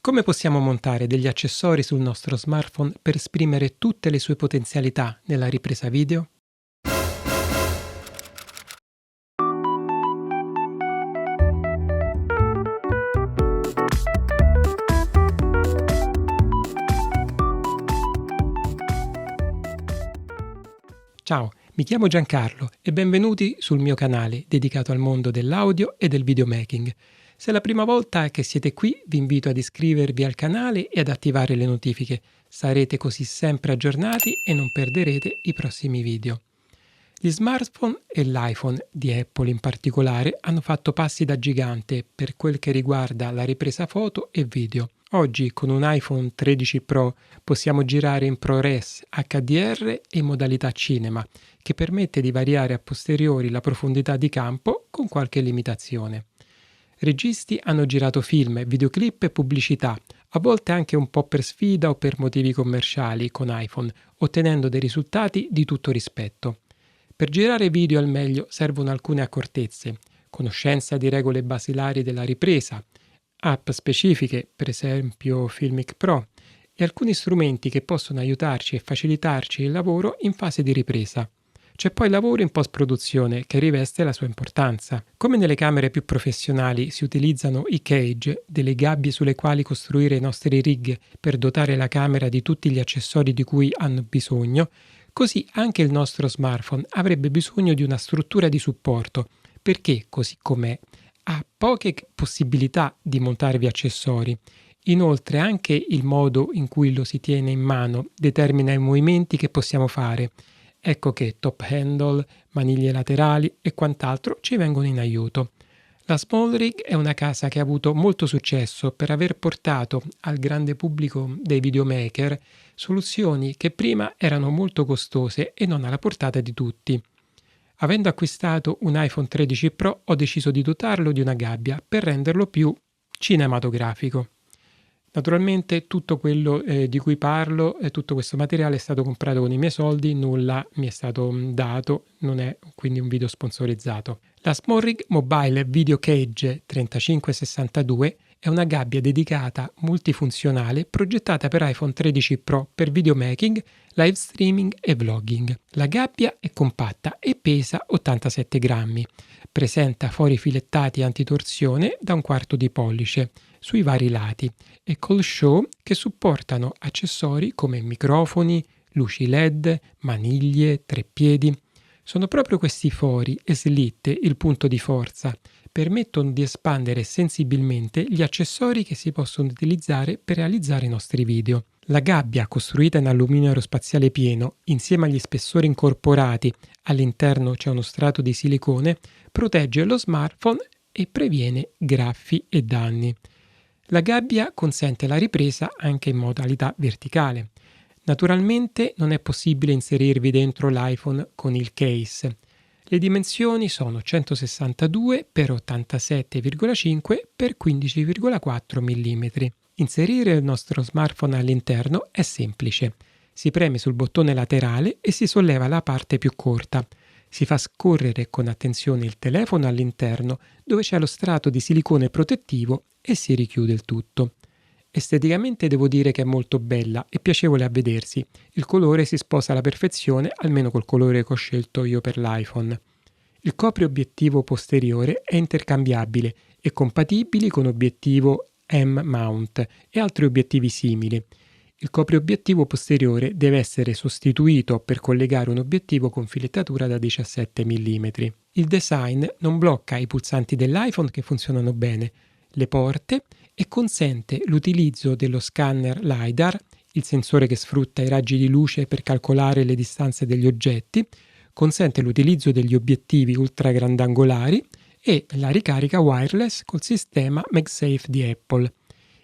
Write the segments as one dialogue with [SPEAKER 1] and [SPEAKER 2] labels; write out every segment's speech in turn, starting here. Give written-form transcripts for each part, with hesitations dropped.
[SPEAKER 1] Come possiamo montare degli accessori sul nostro smartphone per esprimere tutte le sue potenzialità nella ripresa video? Ciao, mi chiamo Giancarlo e benvenuti sul mio canale dedicato al mondo dell'audio e del videomaking. Se è la prima volta che siete qui, vi invito ad iscrivervi al canale e ad attivare le notifiche. Sarete così sempre aggiornati e non perderete i prossimi video. Gli smartphone e l'iPhone di Apple in particolare hanno fatto passi da gigante per quel che riguarda la ripresa foto e video. Oggi con un iPhone 13 Pro possiamo girare in ProRes, HDR e in modalità cinema, che permette di variare a posteriori la profondità di campo con qualche limitazione. Registi hanno girato film, videoclip e pubblicità, a volte anche un po' per sfida o per motivi commerciali con iPhone, ottenendo dei risultati di tutto rispetto. Per girare video al meglio servono alcune accortezze, conoscenza di regole basilari della ripresa, app specifiche, per esempio Filmic Pro, e alcuni strumenti che possono aiutarci e facilitarci il lavoro in fase di ripresa. C'è poi il lavoro in post-produzione che riveste la sua importanza. Come nelle camere più professionali si utilizzano i cage, delle gabbie sulle quali costruire i nostri rig per dotare la camera di tutti gli accessori di cui hanno bisogno, così anche il nostro smartphone avrebbe bisogno di una struttura di supporto, perché, così com'è, ha poche possibilità di montarvi accessori. Inoltre anche il modo in cui lo si tiene in mano determina i movimenti che possiamo fare. Ecco che top handle, maniglie laterali e quant'altro ci vengono in aiuto. La SmallRig è una casa che ha avuto molto successo per aver portato al grande pubblico dei videomaker soluzioni che prima erano molto costose e non alla portata di tutti. Avendo acquistato un iPhone 13 Pro ho deciso di dotarlo di una gabbia per renderlo più cinematografico. Naturalmente tutto quello di cui parlo, tutto questo materiale è stato comprato con i miei soldi, nulla mi è stato dato, non è quindi un video sponsorizzato. La SmallRig Mobile Video Cage 3562 è una gabbia dedicata multifunzionale progettata per iPhone 13 Pro per videomaking, live streaming e vlogging. La gabbia è compatta e pesa 87 grammi. Presenta fori filettati antitorsione da 1/4 di pollice sui vari lati e call show che supportano accessori come microfoni, luci LED, maniglie, treppiedi. Sono proprio questi fori e slitte il punto di forza. Permettono di espandere sensibilmente gli accessori che si possono utilizzare per realizzare i nostri video. La gabbia, costruita in alluminio aerospaziale pieno, insieme agli spessori incorporati, all'interno c'è uno strato di silicone, protegge lo smartphone e previene graffi e danni. La gabbia consente la ripresa anche in modalità verticale. Naturalmente non è possibile inserirvi dentro l'iPhone con il case. Le dimensioni sono 162 x 87,5 x 15,4 mm. Inserire il nostro smartphone all'interno è semplice. Si preme sul bottone laterale e si solleva la parte più corta. Si fa scorrere con attenzione il telefono all'interno, dove c'è lo strato di silicone protettivo, e si richiude il tutto. Esteticamente devo dire che è molto bella e piacevole a vedersi. Il colore si sposa alla perfezione, almeno col colore che ho scelto io per l'iPhone. Il copriobiettivo posteriore è intercambiabile e compatibile con obiettivo M-mount e altri obiettivi simili. Il copriobiettivo posteriore deve essere sostituito per collegare un obiettivo con filettatura da 17 mm. Il design non blocca i pulsanti dell'iPhone che funzionano bene, le porte, e consente l'utilizzo dello scanner LiDAR, il sensore che sfrutta i raggi di luce per calcolare le distanze degli oggetti, consente l'utilizzo degli obiettivi ultragrandangolari e la ricarica wireless col sistema MagSafe di Apple.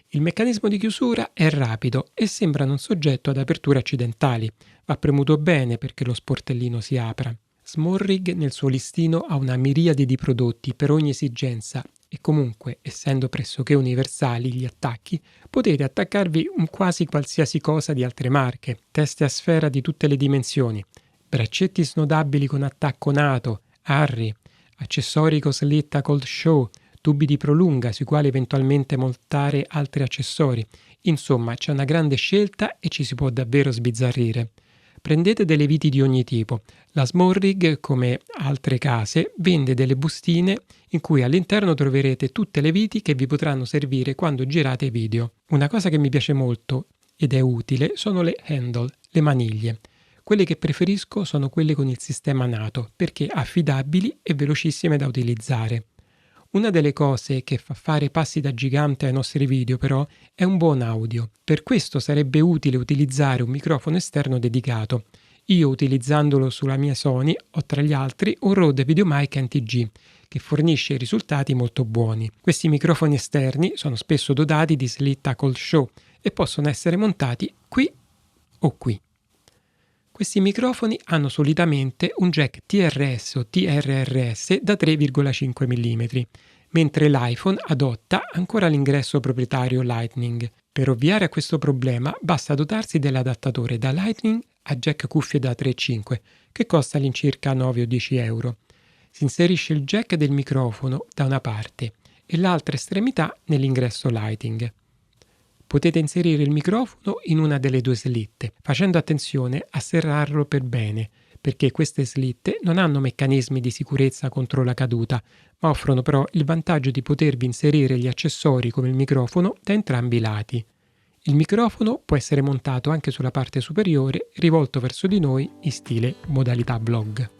[SPEAKER 1] Il meccanismo di chiusura è rapido e sembra non soggetto ad aperture accidentali. Va premuto bene perché lo sportellino si apra. SmallRig nel suo listino ha una miriade di prodotti per ogni esigenza e comunque, essendo pressoché universali gli attacchi, potete attaccarvi un quasi qualsiasi cosa di altre marche, teste a sfera di tutte le dimensioni, braccetti snodabili con attacco NATO, Arri, accessori con slitta Cold Show, tubi di prolunga sui quali eventualmente montare altri accessori. Insomma, c'è una grande scelta e ci si può davvero sbizzarrire. Prendete delle viti di ogni tipo. La Small Rig, come altre case, vende delle bustine in cui all'interno troverete tutte le viti che vi potranno servire quando girate video. Una cosa che mi piace molto ed è utile sono le handle, le maniglie. Quelle che preferisco sono quelle con il sistema NATO, perché affidabili e velocissime da utilizzare. Una delle cose che fa fare passi da gigante ai nostri video, però, è un buon audio. Per questo sarebbe utile utilizzare un microfono esterno dedicato. Io, utilizzandolo sulla mia Sony, ho tra gli altri un Rode VideoMic NTG, che fornisce risultati molto buoni. Questi microfoni esterni sono spesso dotati di slitta Cold Show e possono essere montati qui o qui. Questi microfoni hanno solitamente un jack TRS o TRRS da 3,5 mm, mentre l'iPhone adotta ancora l'ingresso proprietario Lightning. Per ovviare a questo problema basta dotarsi dell'adattatore da Lightning a jack cuffie da 3,5, che costa all'incirca 9 o 10 euro. Si inserisce il jack del microfono da una parte e l'altra estremità nell'ingresso Lightning. Potete inserire il microfono in una delle due slitte, facendo attenzione a serrarlo per bene, perché queste slitte non hanno meccanismi di sicurezza contro la caduta, ma offrono però il vantaggio di potervi inserire gli accessori come il microfono da entrambi i lati. Il microfono può essere montato anche sulla parte superiore, rivolto verso di noi in stile modalità vlog.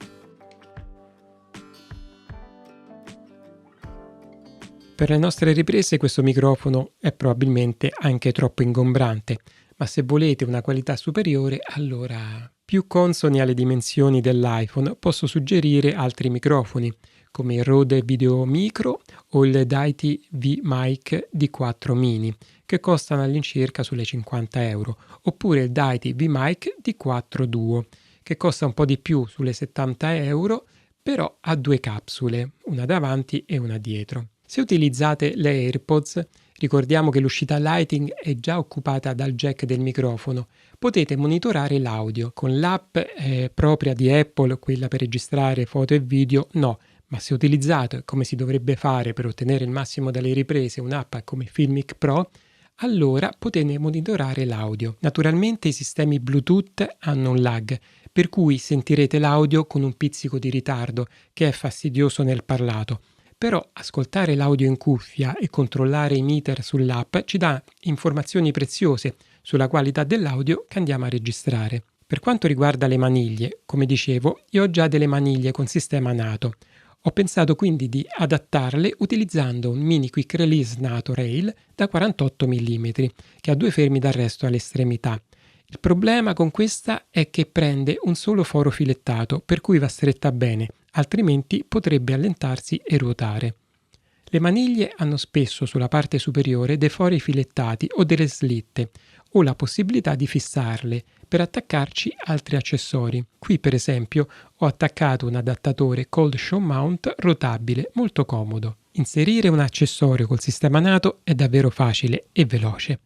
[SPEAKER 1] Per le nostre riprese questo microfono è probabilmente anche troppo ingombrante, ma se volete una qualità superiore, allora, più consoni alle dimensioni dell'iPhone, posso suggerire altri microfoni, come il Rode Video Micro o il Daity V-Mic D4 Mini, che costano all'incirca sulle 50 euro, oppure il Daity V-Mic D4 Duo, che costa un po' di più, sulle 70 euro, però ha due capsule, una davanti e una dietro. Se utilizzate le AirPods, ricordiamo che l'uscita Lighting è già occupata dal jack del microfono. Potete monitorare l'audio. Con l'app propria di Apple, quella per registrare foto e video, no. Ma se utilizzate, come si dovrebbe fare per ottenere il massimo dalle riprese, un'app come Filmic Pro, allora potete monitorare l'audio. Naturalmente i sistemi Bluetooth hanno un lag, per cui sentirete l'audio con un pizzico di ritardo, che è fastidioso nel parlato. Però ascoltare l'audio in cuffia e controllare i meter sull'app ci dà informazioni preziose sulla qualità dell'audio che andiamo a registrare. Per quanto riguarda le maniglie, come dicevo, io ho già delle maniglie con sistema NATO. Ho pensato quindi di adattarle utilizzando un mini quick release NATO Rail da 48 mm, che ha due fermi d'arresto all'estremità. Il problema con questa è che prende un solo foro filettato, per cui va stretta bene, altrimenti potrebbe allentarsi e ruotare. Le maniglie hanno spesso sulla parte superiore dei fori filettati o delle slitte, o la possibilità di fissarle per attaccarci altri accessori. Qui per esempio ho attaccato un adattatore Cold Show Mount rotabile molto comodo. Inserire un accessorio col sistema NATO è davvero facile e veloce.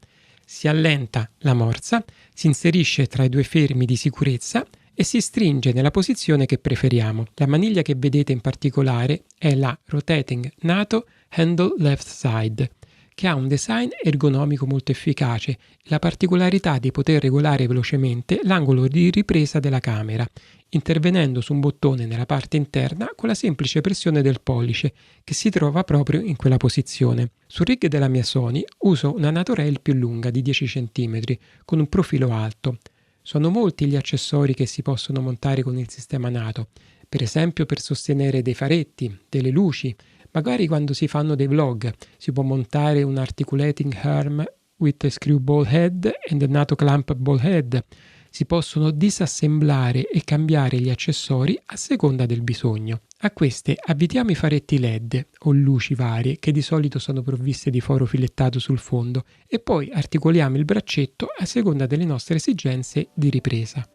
[SPEAKER 1] Si allenta la morsa, si inserisce tra i due fermi di sicurezza e si stringe nella posizione che preferiamo. La maniglia che vedete in particolare è la Rotating NATO Handle Left Side, che ha un design ergonomico molto efficace e la particolarità di poter regolare velocemente l'angolo di ripresa della camera, intervenendo su un bottone nella parte interna con la semplice pressione del pollice, che si trova proprio in quella posizione. Sul rig della mia Sony uso una NATO Rail più lunga di 10 cm, con un profilo alto. Sono molti gli accessori che si possono montare con il sistema NATO, per esempio per sostenere dei faretti, delle luci. Magari quando si fanno dei vlog si può montare un articulating arm with a screw ball head and a NATO clamp ball head. Si possono disassemblare e cambiare gli accessori a seconda del bisogno. A queste avvitiamo i faretti LED o luci varie che di solito sono provviste di foro filettato sul fondo e poi articoliamo il braccetto a seconda delle nostre esigenze di ripresa.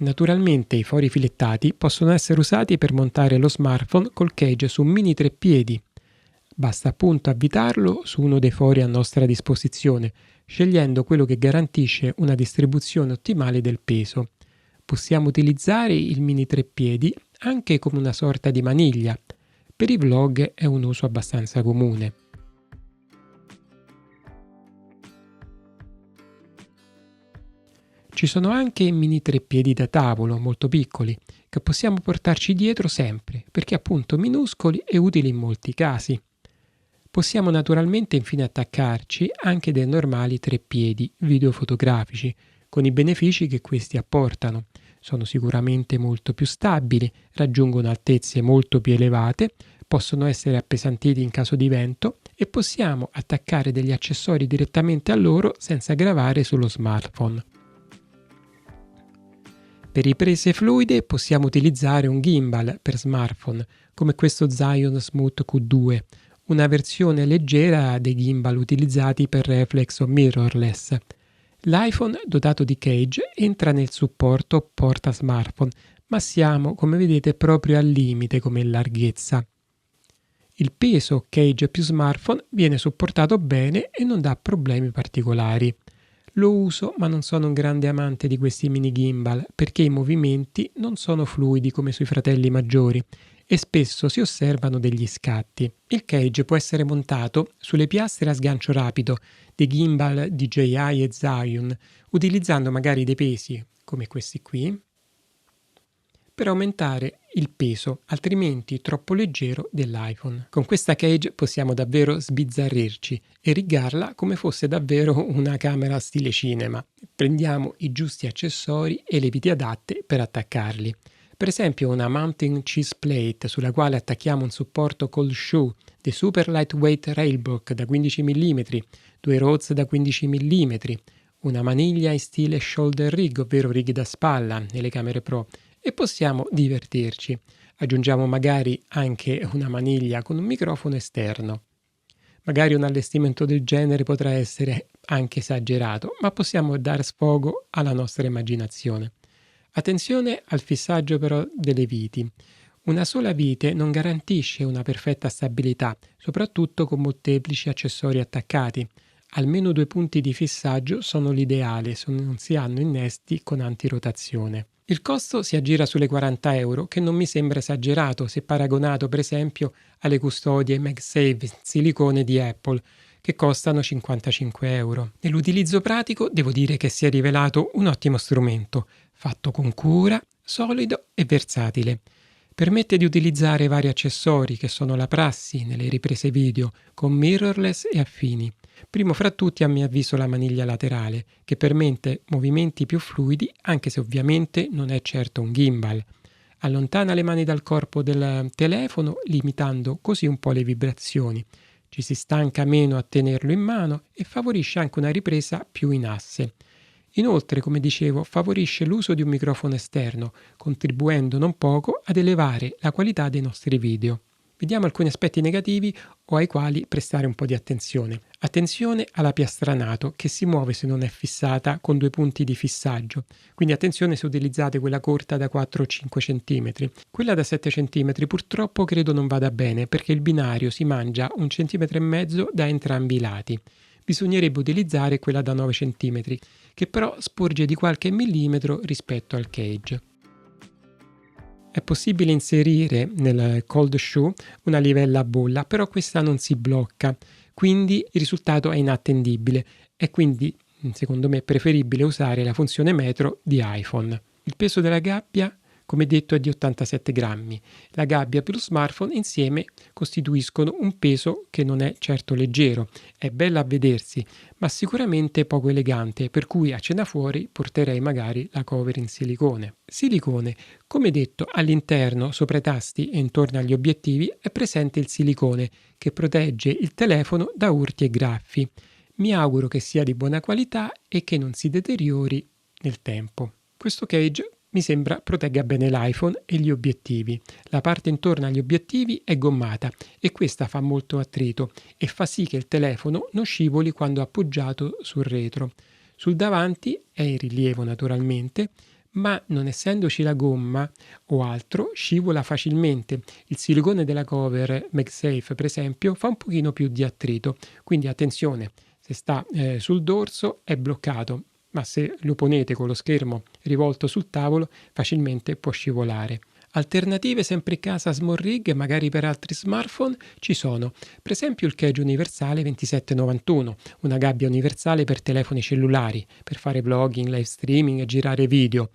[SPEAKER 1] Naturalmente i fori filettati possono essere usati per montare lo smartphone col cage su un mini treppiedi. Basta appunto avvitarlo su uno dei fori a nostra disposizione, scegliendo quello che garantisce una distribuzione ottimale del peso. Possiamo utilizzare il mini treppiedi anche come una sorta di maniglia. Per i vlog è un uso abbastanza comune. Ci sono anche mini treppiedi da tavolo molto piccoli che possiamo portarci dietro sempre perché appunto minuscoli e utili in molti casi. Possiamo naturalmente infine attaccarci anche dei normali treppiedi videofotografici con i benefici che questi apportano. Sono sicuramente molto più stabili, raggiungono altezze molto più elevate, possono essere appesantiti in caso di vento e possiamo attaccare degli accessori direttamente a loro senza gravare sullo smartphone. Per riprese fluide possiamo utilizzare un gimbal per smartphone, come questo Zion Smooth Q2, una versione leggera dei gimbal utilizzati per reflex o mirrorless. L'iPhone dotato di cage entra nel supporto porta smartphone, ma siamo, come vedete, proprio al limite come larghezza. Il peso cage più smartphone viene supportato bene e non dà problemi particolari. Lo uso, ma non sono un grande amante di questi mini gimbal perché i movimenti non sono fluidi come sui fratelli maggiori e spesso si osservano degli scatti. Il cage può essere montato sulle piastre a sgancio rapido dei gimbal DJI e Zion, utilizzando magari dei pesi come questi qui per aumentare il peso, altrimenti troppo leggero, dell'iPhone. Con questa cage possiamo davvero sbizzarrirci e rigarla come fosse davvero una camera stile cinema. Prendiamo i giusti accessori e le viti adatte per attaccarli. Per esempio una mounting cheese plate sulla quale attacchiamo un supporto cold shoe di super lightweight railbook da 15 mm, due Rhodes da 15 mm, una maniglia in stile shoulder rig, ovvero rig da spalla nelle camere pro, e possiamo divertirci. Aggiungiamo magari anche una maniglia con un microfono esterno. Magari un allestimento del genere potrà essere anche esagerato, ma possiamo dar sfogo alla nostra immaginazione. Attenzione al fissaggio però delle viti. Una sola vite non garantisce una perfetta stabilità, soprattutto con molteplici accessori attaccati. Almeno 2 punti di fissaggio sono l'ideale se non si hanno innesti con antirotazione. Il costo si aggira sulle 40 euro, che non mi sembra esagerato se paragonato per esempio alle custodie MagSafe in silicone di Apple, che costano 55 euro. Nell'utilizzo pratico devo dire che si è rivelato un ottimo strumento, fatto con cura, solido e versatile. Permette di utilizzare vari accessori che sono la prassi nelle riprese video con mirrorless e affini. Primo fra tutti a mio avviso la maniglia laterale, che permette movimenti più fluidi anche se ovviamente non è certo un gimbal. Allontana le mani dal corpo del telefono limitando così un po' le vibrazioni. Ci si stanca meno a tenerlo in mano e favorisce anche una ripresa più in asse. Inoltre, come dicevo, favorisce l'uso di un microfono esterno, contribuendo non poco ad elevare la qualità dei nostri video. Vediamo alcuni aspetti negativi o ai quali prestare un po' di attenzione. Attenzione alla piastra NATO che si muove se non è fissata con 2 punti di fissaggio, quindi attenzione se utilizzate quella corta da 4 o 5 cm. Quella da 7 cm purtroppo credo non vada bene perché il binario si mangia 1,5 cm da entrambi i lati. Bisognerebbe utilizzare quella da 9 cm, che però sporge di qualche millimetro rispetto al cage. È possibile inserire nel cold shoe una livella a bolla, però questa non si blocca, quindi il risultato è inattendibile e quindi secondo me è preferibile usare la funzione metro di iPhone. Il peso della gabbia, come detto, è di 87 grammi. La gabbia più lo smartphone insieme costituiscono un peso che non è certo leggero. È bella a vedersi, ma sicuramente poco elegante, per cui a cena fuori porterei magari la cover in silicone. Silicone. Come detto, all'interno, sopra i tasti e intorno agli obiettivi è presente il silicone che protegge il telefono da urti e graffi. Mi auguro che sia di buona qualità e che non si deteriori nel tempo. Questo cage mi sembra protegga bene l'iPhone e gli obiettivi. La parte intorno agli obiettivi è gommata e questa fa molto attrito e fa sì che il telefono non scivoli quando appoggiato sul retro. Sul davanti è in rilievo naturalmente, ma non essendoci la gomma o altro scivola facilmente. Il silicone della cover MagSafe per esempio fa un pochino più di attrito, quindi attenzione, se sta sul dorso è bloccato, ma se lo ponete con lo schermo rivolto sul tavolo facilmente può scivolare. Alternative sempre in casa a Small Rig, magari per altri smartphone, ci sono. Per esempio il Cage Universale 2791, una gabbia universale per telefoni cellulari, per fare vlogging, live streaming e girare video.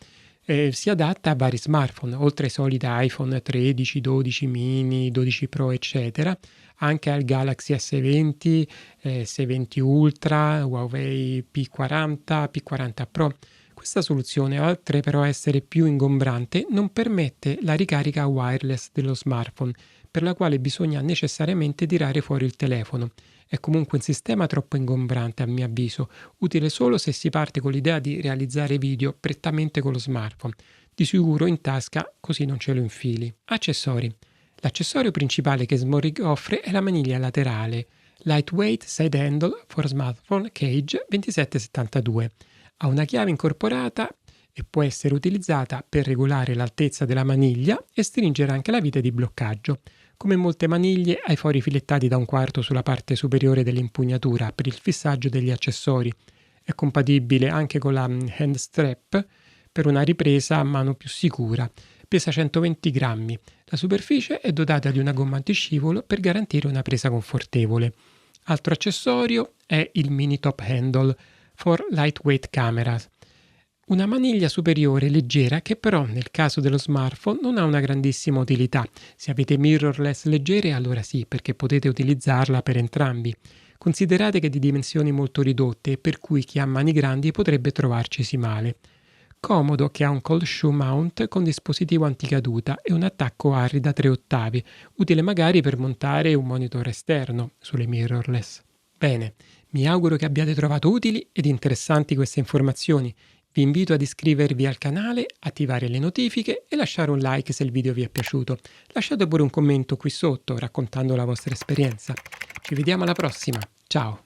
[SPEAKER 1] Si adatta a vari smartphone, oltre ai soliti iPhone 13, 12 mini, 12 Pro, eccetera, anche al Galaxy S20, S20 Ultra, Huawei P40, P40 Pro. Questa soluzione, oltre però a essere più ingombrante, non permette la ricarica wireless dello smartphone, per la quale bisogna necessariamente tirare fuori il telefono. È comunque un sistema troppo ingombrante a mio avviso, utile solo se si parte con l'idea di realizzare video prettamente con lo smartphone. Di sicuro in tasca così non ce lo infili. Accessori. L'accessorio principale che Small Rig offre è la maniglia laterale Lightweight Side Handle for Smartphone Cage 2772. Ha una chiave incorporata e può essere utilizzata per regolare l'altezza della maniglia e stringere anche la vite di bloccaggio. Come molte maniglie ha i fori filettati da un quarto sulla parte superiore dell'impugnatura per il fissaggio degli accessori. È compatibile anche con la hand strap per una ripresa a mano più sicura. Pesa 120 grammi. La superficie è dotata di una gomma antiscivolo per garantire una presa confortevole. Altro accessorio è il Mini Top Handle for Lightweight Cameras. Una maniglia superiore leggera che però nel caso dello smartphone non ha una grandissima utilità. Se avete mirrorless leggere allora sì, perché potete utilizzarla per entrambi. Considerate che è di dimensioni molto ridotte, per cui chi ha mani grandi potrebbe trovarcisi male. Comodo che ha un cold shoe mount con dispositivo anticaduta e un attacco ARRI da 3 ottavi, utile magari per montare un monitor esterno sulle mirrorless. Bene, mi auguro che abbiate trovato utili ed interessanti queste informazioni. Vi invito ad iscrivervi al canale, attivare le notifiche e lasciare un like se il video vi è piaciuto. Lasciate pure un commento qui sotto raccontando la vostra esperienza. Ci vediamo alla prossima. Ciao!